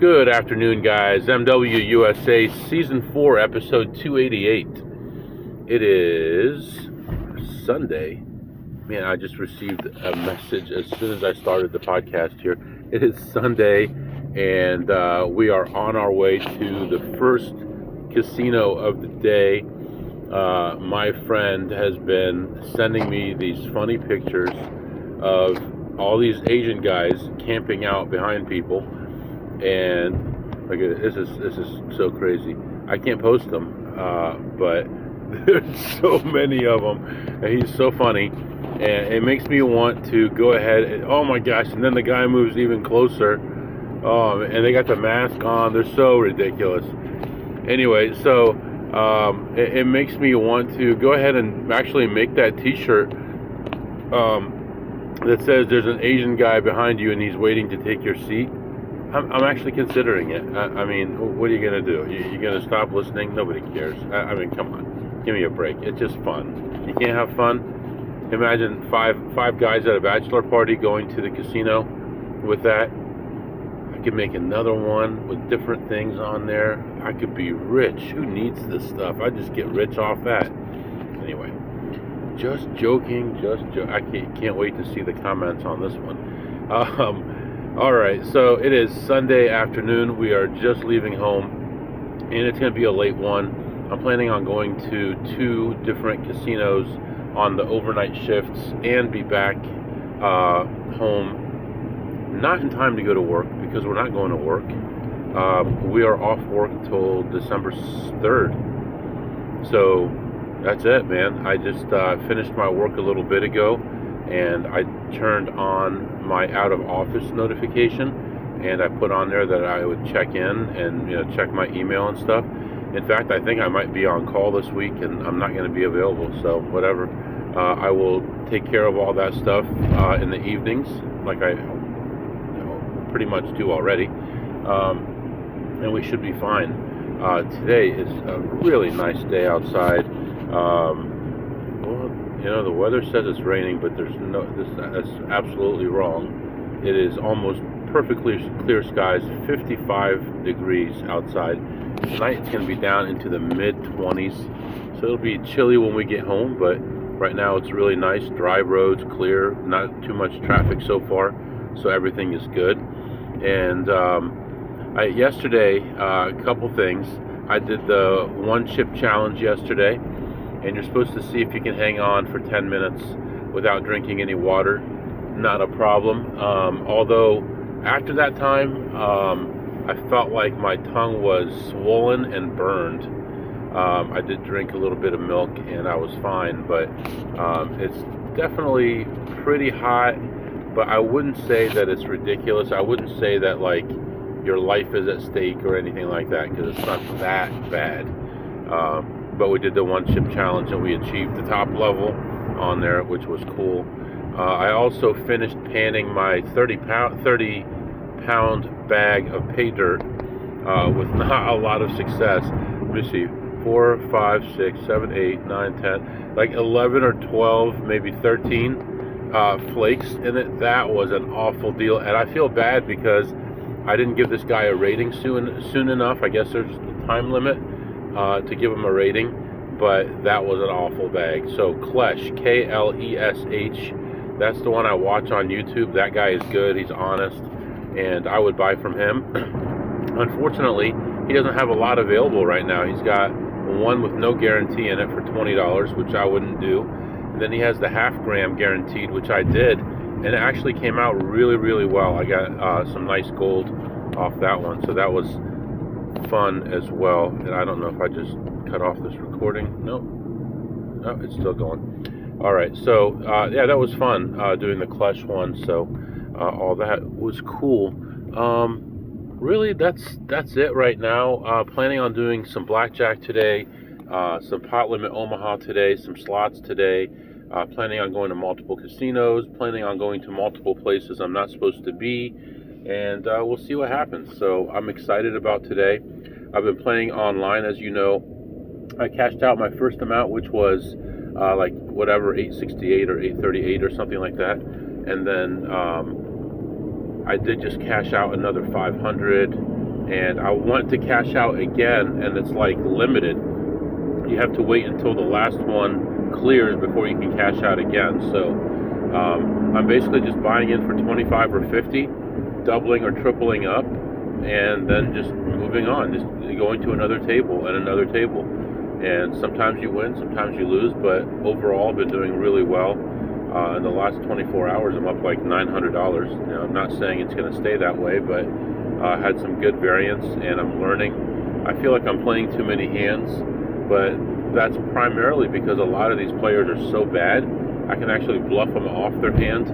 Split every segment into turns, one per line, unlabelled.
Good afternoon, guys. MWUSA Season 4, Episode 288. It is Sunday. Man, I just received a message as soon as I started the podcast here. It is Sunday, and we are on our way to the first casino of the day. My friend has been sending me these funny pictures of all these Asian guys camping out behind people. And look at this is so crazy. I can't post them, but there's so many of them, and he's so funny, and it makes me want to go ahead and, oh my gosh, and then the guy moves even closer. And they got the mask on. They're so ridiculous. Anyway, so it makes me want to go ahead and actually make that t-shirt that says there's an Asian guy behind you and he's waiting to take your seat. I'm actually considering it. I mean, what are you going to do? You're going to stop listening? Nobody cares. I mean, come on. Give me a break. It's just fun. You can't have fun? Imagine five guys at a bachelor party going to the casino with that. I could make another one with different things on there. I could be rich. Who needs this stuff? I just get rich off that. Anyway, just joking. I can't wait to see the comments on this one. Alright, so it is Sunday afternoon. We are just leaving home, and it's going to be a late one. I'm planning on going to 2 different casinos on the overnight shifts and be back home not in time to go to work, because we're not going to work. We are off work till December 3rd. So that's it, man. I just finished my work a little bit ago, and I turned on my out of office notification, and I put on there that I would check in and check my email and stuff. In fact, I think I might be on call this week, and I'm not going to be available, so whatever. I will take care of all that stuff in the evenings, like I pretty much do already, and we should be fine. Today is a really nice day outside. The weather says it's raining, but that's absolutely wrong. It is almost perfectly clear skies, 55 degrees outside. Tonight it's going to be down into the mid-20s, so it'll be chilly when we get home, but right now it's really nice, dry roads, clear, not too much traffic so far, so everything is good. And yesterday, a couple things. I did the 1-chip challenge yesterday, and you're supposed to see if you can hang on for 10 minutes without drinking any water. Not a problem. Although after that time, I felt like my tongue was swollen and burned. I did drink a little bit of milk and I was fine, but it's definitely pretty hot, but I wouldn't say that it's ridiculous. I wouldn't say that like your life is at stake or anything like that, because it's not that bad. But we did the 1-chip challenge and we achieved the top level on there, which was cool. I also finished panning my 30-pound bag of pay dirt with not a lot of success. Let me see, 4, 5, 6, 7, 8, 9, 10, like 11 or 12, maybe 13 flakes in it. That was an awful deal, and I feel bad because I didn't give this guy a rating soon enough. I guess there's a time limit to give him a rating, but that was an awful bag. So Klesh, K-L-E-S-H, that's the one I watch on YouTube. That guy is good, he's honest, and I would buy from him. Unfortunately, he doesn't have a lot available right now. He's got one with no guarantee in it for $20, which I wouldn't do. And then he has the half-gram guaranteed, which I did, and it actually came out really, really well. I got some nice gold off that one, so that was fun as well. And I don't know if I just cut off this recording. Nope. No, it's still going. All right, so yeah, that was fun doing the Klesh one. So all that was cool. Really, that's it right now. Planning on doing some Blackjack today, some pot Limit Omaha today, some slots today. Planning on going to multiple casinos. Planning on going to multiple places I'm not supposed to be. And we'll see what happens. So I'm excited about today. I've been playing online, as you know. I cashed out my first amount, which was like whatever, 868 or 838 or something like that. And then I did just cash out another 500, and I want to cash out again, and it's like limited. You have to wait until the last one clears before you can cash out again. So I'm basically just buying in for 25 or 50, doubling or tripling up, and then just moving on, just going to another table and another table. And sometimes you win, sometimes you lose, but overall I've been doing really well. In the last 24 hours, I'm up like $900. You know, I'm not saying it's going to stay that way, but I had some good variance, and I'm learning. I feel like I'm playing too many hands, but that's primarily because a lot of these players are so bad. I can actually bluff them off their hand,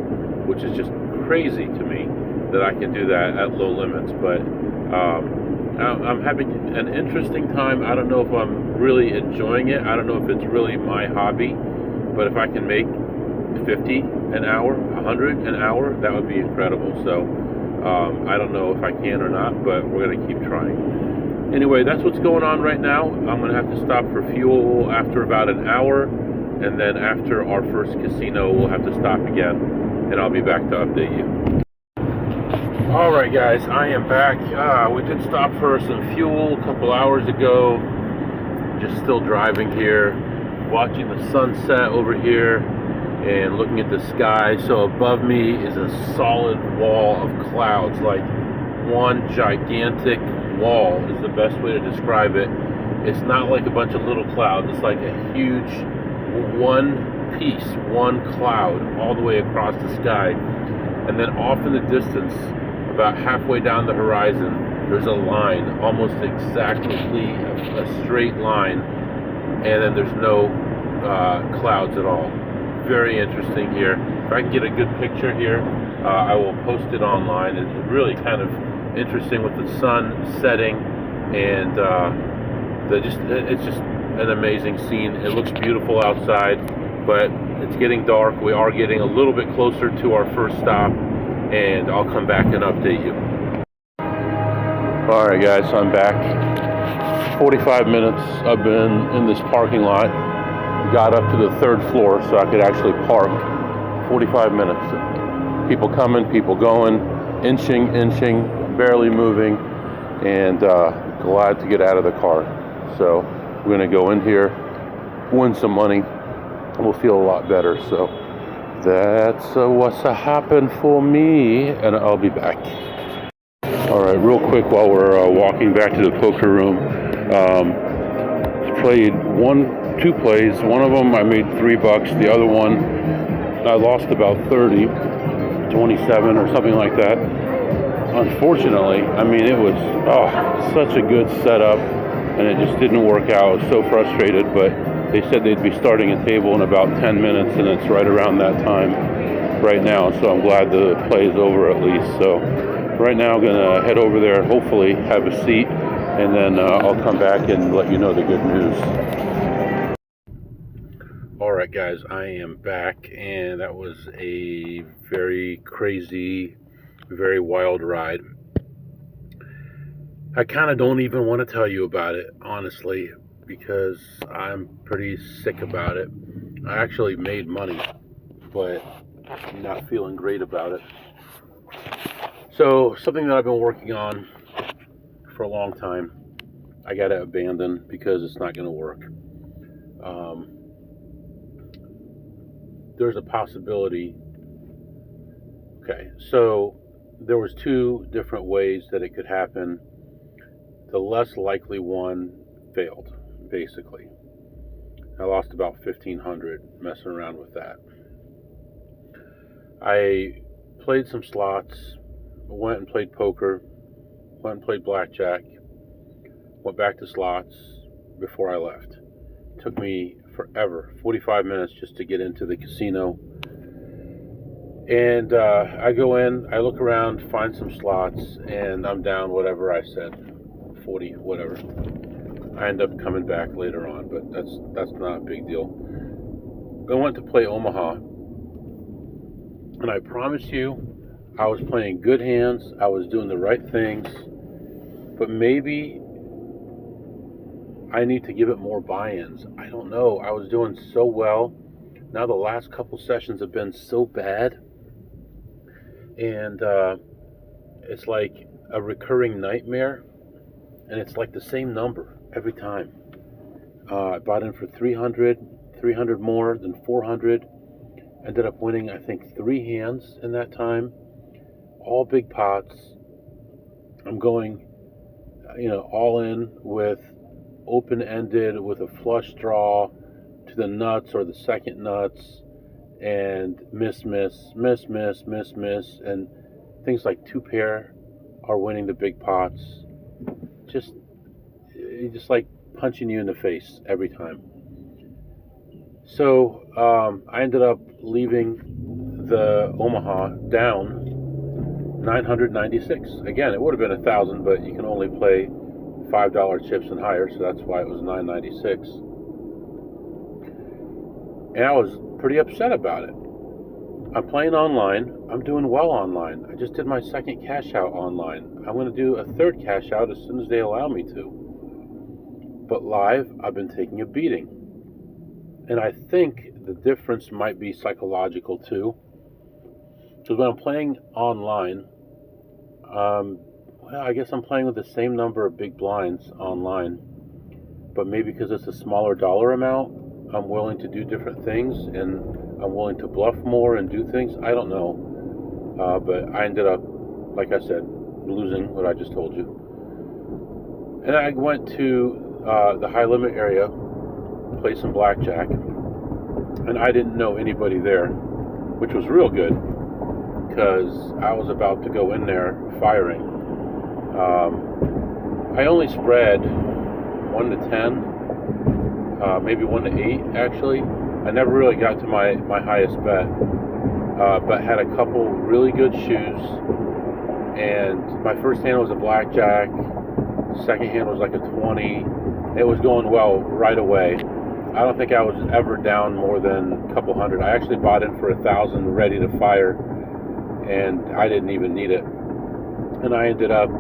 which is just crazy to me that I can do that at low limits. But I'm having an interesting time. I don't know if I'm really enjoying it. I don't know if it's really my hobby, but if I can make 50 an hour, 100 an hour, that would be incredible. So I don't know if I can or not, but we're going to keep trying. Anyway, that's what's going on right now. I'm going to have to stop for fuel after about an hour, and then after our first casino, we'll have to stop again, and I'll be back to update you. Alright guys, I am back. We did stop for some fuel a couple hours ago. Just still driving here, watching the sunset over here, and looking at the sky. So above me is a solid wall of clouds, like one gigantic wall is the best way to describe it. It's not like a bunch of little clouds. It's like a huge one piece, one cloud all the way across the sky. And then off in the distance, about halfway down the horizon, there's a line, almost exactly a straight line, and then there's no clouds at all. Very interesting here. If I can get a good picture here, I will post it online. It's really kind of interesting with the sun setting, and it's just an amazing scene. It looks beautiful outside, but it's getting dark. We are getting a little bit closer to our first stop, and I'll come back and update you. Alright guys, so I'm back. 45 minutes I've been in this parking lot. Got up to the third floor so I could actually park. 45 minutes. People coming, people going, inching, barely moving, and glad to get out of the car. So we're going to go in here, win some money, and we'll feel a lot better. So that's what's happened for me, and I'll be back. All right, real quick while we're walking back to the poker room, played two plays. One of them I made $3. The other one I lost about 30, 27 or something like that. Unfortunately, I mean, it was such a good setup, and it just didn't work out. I was so frustrated, but they said they'd be starting a table in about 10 minutes, and it's right around that time right now, so I'm glad the play is over at least. So right now I'm going to head over there, hopefully have a seat, and then I'll come back and let you know the good news. Alright guys, I am back, and that was a very crazy, very wild ride. I kind of don't even want to tell you about it, honestly, because I'm pretty sick about it. I actually made money, but I'm not feeling great about it. So, something that I've been working on for a long time, I got to abandon because it's not going to work. There's a possibility. Okay, so there was two different ways that it could happen. The less likely one failed, basically. I lost about $1,500 messing around with that. I played some slots, went and played poker, went and played blackjack, went back to slots before I left. It took me forever, 45 minutes just to get into the casino. And I go in, I look around, find some slots, and I'm down whatever I said, 40, whatever. I end up coming back later on, but that's not a big deal. I went to play Omaha, and I promise you, I was playing good hands, I was doing the right things, but maybe I need to give it more buy-ins. I don't know. I was doing so well. Now the last couple sessions have been so bad, and it's like a recurring nightmare. and it's like the same number every time. I bought in for 300 more than 400. Ended up winning, I think, 3 hands in that time, all big pots. I'm going, all in with open-ended with a flush draw to the nuts or the second nuts, and miss, and things like 2 pair are winning the big pots. Just like punching you in the face every time. So I ended up leaving the Omaha down 996. Again, it would have been 1,000, but you can only play $5 chips and higher, so that's why it was 996. And I was pretty upset about it. I'm playing online. I'm doing well online. I just did my second cash out online. I'm going to do a third cash out as soon as they allow me to. But live, I've been taking a beating. And I think the difference might be psychological too. Because when I'm playing online, I guess I'm playing with the same number of big blinds online. But maybe because it's a smaller dollar amount, I'm willing to do different things, and I'm willing to bluff more and do things. I don't know. But I ended up, like I said, losing what I just told you. And I went to the high limit area, play some blackjack, and I didn't know anybody there, which was real good, because I was about to go in there firing. I only spread 1 to 10, maybe 1 to 8 actually. I never really got to my highest bet, but had a couple really good shoes. And my first hand was a blackjack, second hand was like a 20. It was going well right away. I don't think I was ever down more than a couple hundred. I actually bought in for 1,000 ready to fire, and I didn't even need it. And I ended up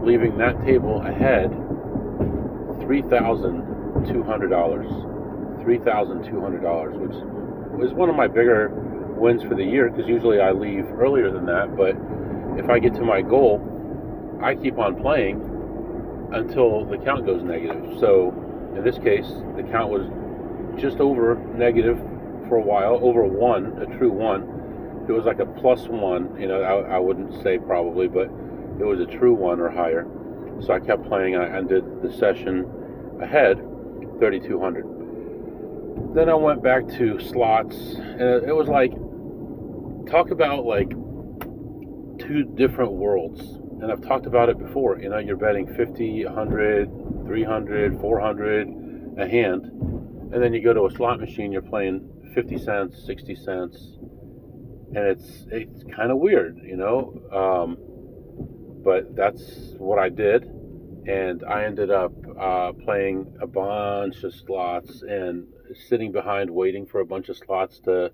leaving that table ahead $3,200. $3,200, which was one of my bigger wins for the year, because usually I leave earlier than that. But if I get to my goal, I keep on playing until the count goes negative. So in this case, the count was just over negative for a while, over 1, a true 1. It was like a +1, I wouldn't say probably, but it was a true 1 or higher. So I kept playing. I ended the session ahead, 3,200. Then I went back to slots, and it was like, talk about like 2 different worlds. And I've talked about it before. You're betting 50, 100, 300, 400 a hand, and then you go to a slot machine, you're playing 50 cents, 60 cents, and it's kind of weird, but that's what I did. And I ended up playing a bunch of slots and sitting behind waiting for a bunch of slots to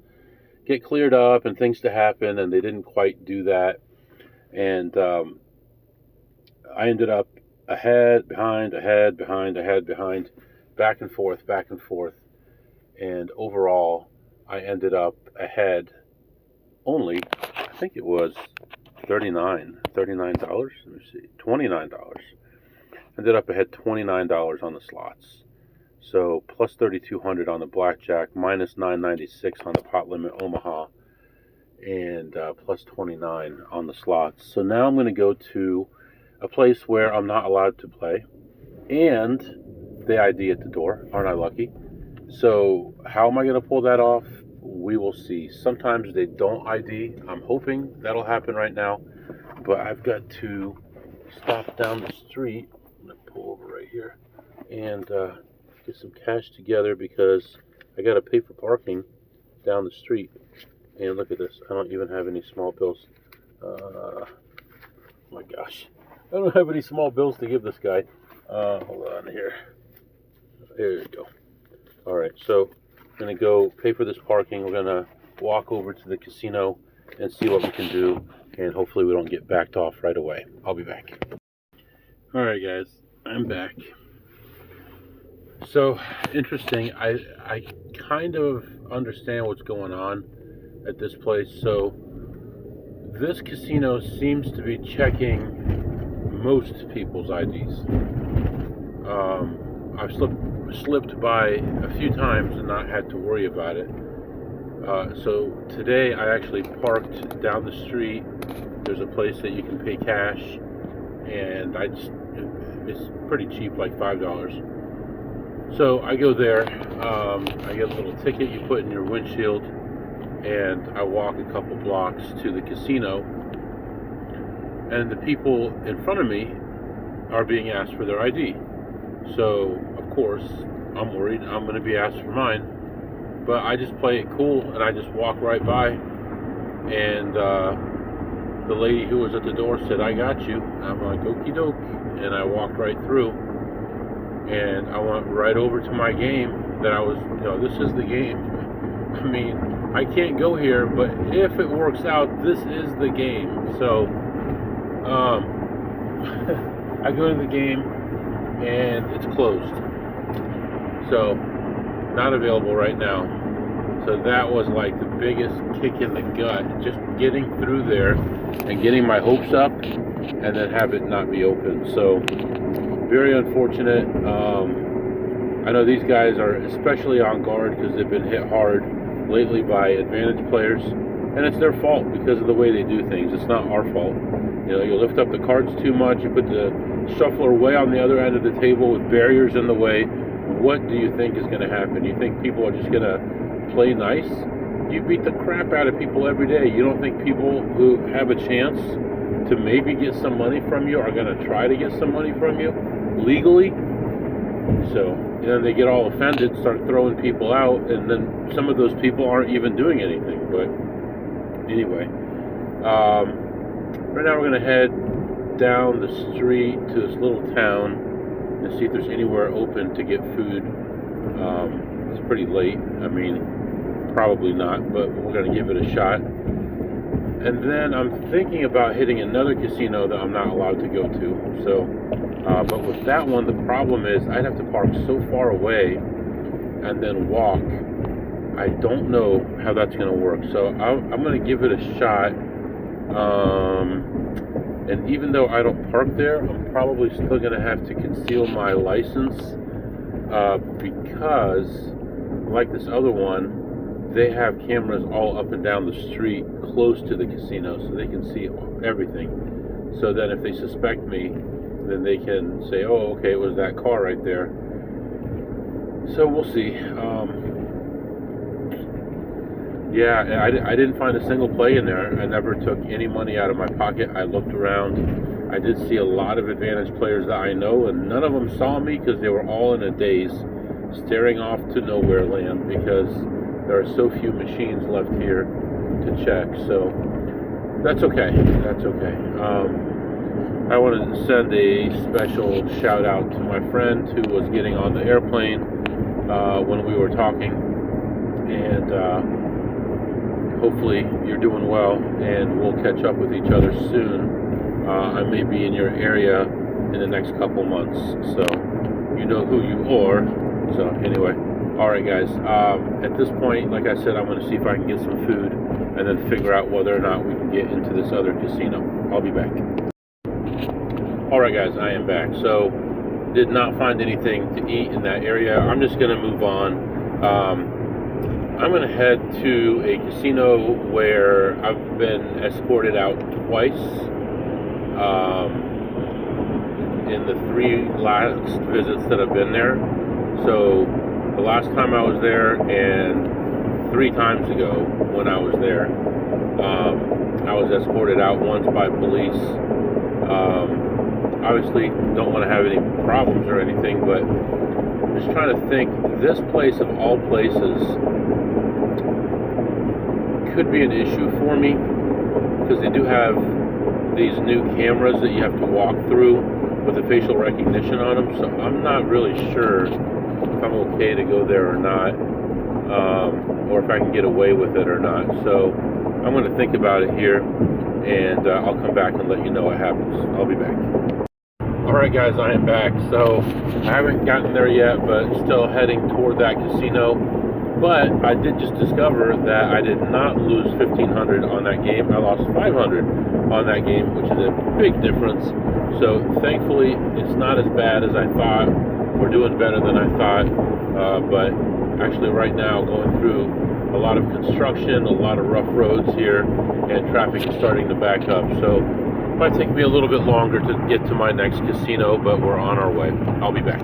get cleared up and things to happen, and they didn't quite do that. And I ended up ahead, behind, back and forth. And overall, I ended up ahead only, I think it was $39. Let me see, $29. Ended up ahead $29 on the slots. So plus 3,200 on the blackjack, minus 996 on the pot limit Omaha, and plus 29 on the slots. So now I'm going to go to a place where I'm not allowed to play, and they ID at the door. Aren't I lucky? So how am I going to pull that off? We will see. Sometimes they don't ID. I'm hoping that'll happen right now, but I've got to stop down the street. I'm going to pull over right here and get some cash together, because I got to pay for parking down the street. And look at this. I don't even have any small bills. Oh my gosh. I don't have any small bills to give this guy. Hold on here. There you go. All right, so I'm going to go pay for this parking. We're going to walk over to the casino and see what we can do, and hopefully we don't get backed off right away. I'll be back. All right, guys, I'm back. So, interesting. I kind of understand what's going on at this place. So, this casino seems to be checking most people's IDs. I've slipped by a few times and not had to worry about it. So today I actually parked down the street. There's a place that you can pay cash, and it's pretty cheap, like $5. So I go there. I get a little ticket you put in your windshield, and I walk a couple blocks to the casino. And the people in front of me are being asked for their ID. So, of course, I'm worried I'm going to be asked for mine. But I just play it cool, and I just walk right by. And the lady who was at the door said, "I got you." I'm like, "Okie doke." And I walked right through. And I went right over to my game that I was, this is the game. I mean, I can't go here, but if it works out, this is the game. So, I go to the game, and it's closed. So, not available right now. So that was like the biggest kick in the gut, just getting through there and getting my hopes up, and then have it not be open. So, very unfortunate. I know these guys are especially on guard because they've been hit hard lately by advantage players, and it's their fault because of the way they do things. It's not our fault. You lift up the cards too much, you put the shuffler way on the other end of the table with barriers in the way. What do you think is going to happen? You think people are just going to play nice? You beat the crap out of people every day. You don't think people who have a chance to maybe get some money from you are going to try to get some money from you legally? So, they get all offended, start throwing people out, and then some of those people aren't even doing anything. But anyway, right now we're going to head down the street to this little town and see if there's anywhere open to get food. It's pretty late. I mean, probably not, but we're going to give it a shot. And then I'm thinking about hitting another casino that I'm not allowed to go to. So, but with that one, the problem is I'd have to park so far away and then walk. I don't know how that's going to work. So I'm going to give it a shot. And even though I don't park there, I'm probably still going to have to conceal my license because, like this other one, they have cameras all up and down the street close to the casino, so they can see everything. So then if they suspect me, then they can say, "Oh, okay, it was that car right there." So we'll see. Yeah, I didn't find a single play in there. I never took any money out of my pocket. I looked around. I did see a lot of advantage players that I know, and none of them saw me because they were all in a daze, staring off to nowhere land because there are so few machines left here to check. So that's okay. That's okay. I wanted to send a special shout out to my friend who was getting on the airplane when we were talking, and hopefully you're doing well, and we'll catch up with each other soon. I may be in your area in the next couple months, so you know who you are. So anyway, all right, guys. At this point, like I said, I'm going to see if I can get some food and then figure out whether or not we can get into this other casino. I'll be back. All right, guys, I am back. So, did not find anything to eat in that area. I'm just going to move on. I'm going to head to a casino where I've been escorted out twice in the 3 last visits that I've been there. So, the last time I was there and 3 times ago when I was there, I was escorted out once by police. Obviously, don't want to have any problems or anything, but I'm just trying to think. This place, of all places, could be an issue for me because they do have these new cameras that you have to walk through with the facial recognition on them. So I'm not really sure if I'm okay to go there or not, or if I can get away with it or not. So I'm going to think about it here, and I'll come back and let you know what happens. I'll be back. Alright, guys, I am back. So I haven't gotten there yet, but still heading toward that casino. But I did just discover that I did not lose 1,500 on that game. I lost 500 on that game, which is a big difference. So thankfully, it's not as bad as I thought. We're doing better than I thought. But actually right now, going through a lot of construction, a lot of rough roads here, and traffic is starting to back up. So it might take me a little bit longer to get to my next casino, but we're on our way. I'll be back.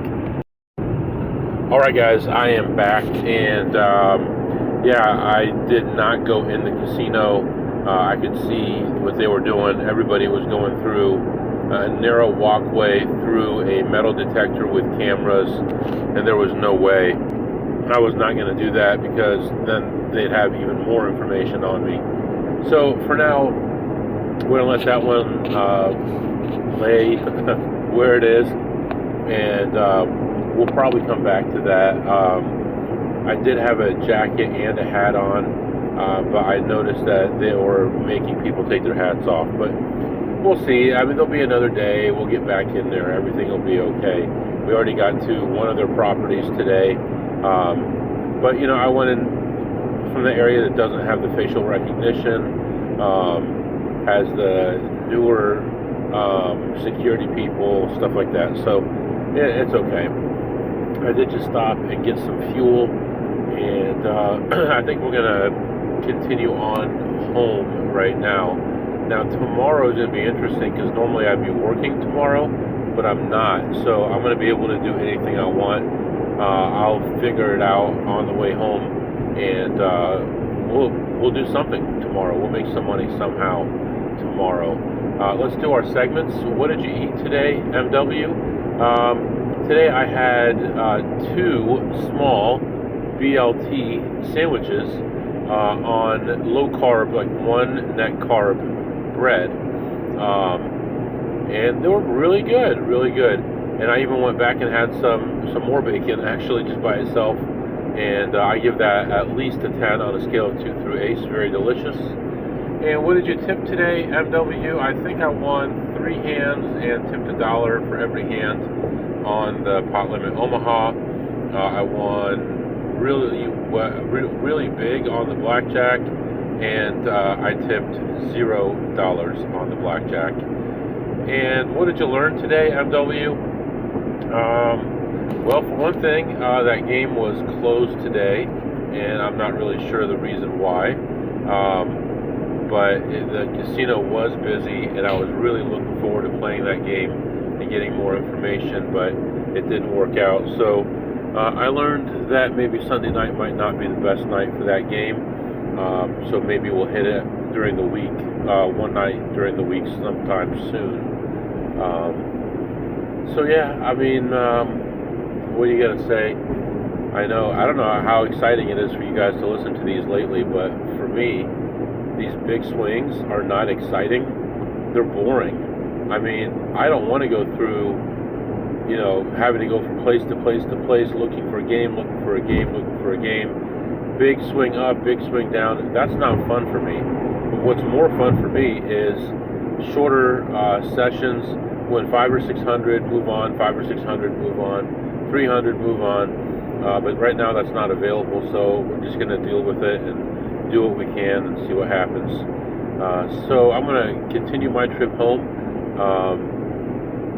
Alright guys, I am back, and yeah, I did not go in the casino. I could see what they were doing. Everybody was going through a narrow walkway through a metal detector with cameras, and there was no way I was not going to do that, because then they'd have even more information on me. So for now, we're going to let that one lay where it is, and we'll probably come back to that. I did have a jacket and a hat on, but I noticed that they were making people take their hats off. But we'll see. I mean, there'll be another day. We'll get back in there. Everything will be okay. We already got to one of their properties today. But, you know, I went in from the area that doesn't have the facial recognition, has the newer security people, stuff like that. So yeah, it's okay. I did just stop and get some fuel, and I think we're going to continue on home right now. Now, tomorrow is going to be interesting, because normally I'd be working tomorrow, but I'm not. So I'm going to be able to do anything I want. I'll figure it out on the way home, and we'll do something tomorrow. We'll make some money somehow tomorrow. Let's do our segments. What did you eat today, MW? Today I had 2 small BLT sandwiches on low carb, like 1 net carb bread, and they were really good, really good. And I even went back and had some more bacon, actually, just by itself, and I give that at least a 10 on a scale of 2 through 8. It's very delicious. And what did you tip today, MW? I think I won 3 hands and tipped $1 for every hand on the pot Limit Omaha. I won really big on the Blackjack, and I tipped $0 on the Blackjack. And what did you learn today, MW? Well, for one thing, that game was closed today, and I'm not really sure the reason why. But the casino was busy, and I was really looking forward to playing that game and getting more information, but it didn't work out. So I learned that maybe Sunday night might not be the best night for that game. So maybe we'll hit it during the week, one night during the week sometime soon. So yeah, I mean, what are you gonna say? I don't know how exciting it is for you guys to listen to these lately, but for me, these big swings are not exciting. They're boring. I mean, I don't want to go through, you know, having to go from place to place to place, looking for a game, looking for a game, looking for a game. Big swing up, big swing down. That's not fun for me. But what's more fun for me is shorter sessions. Win 500 or 600, move on. 500 or 600, move on. 300, move on. But right now that's not available, so we're just going to deal with it and do what we can and see what happens. So I'm going to continue my trip home.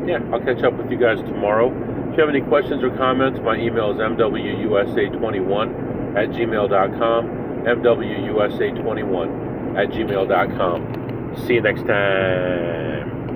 Yeah, I'll catch up with you guys tomorrow. If you have any questions or comments, my email is mwusa21@gmail.com. mwusa21@gmail.com. See you next time.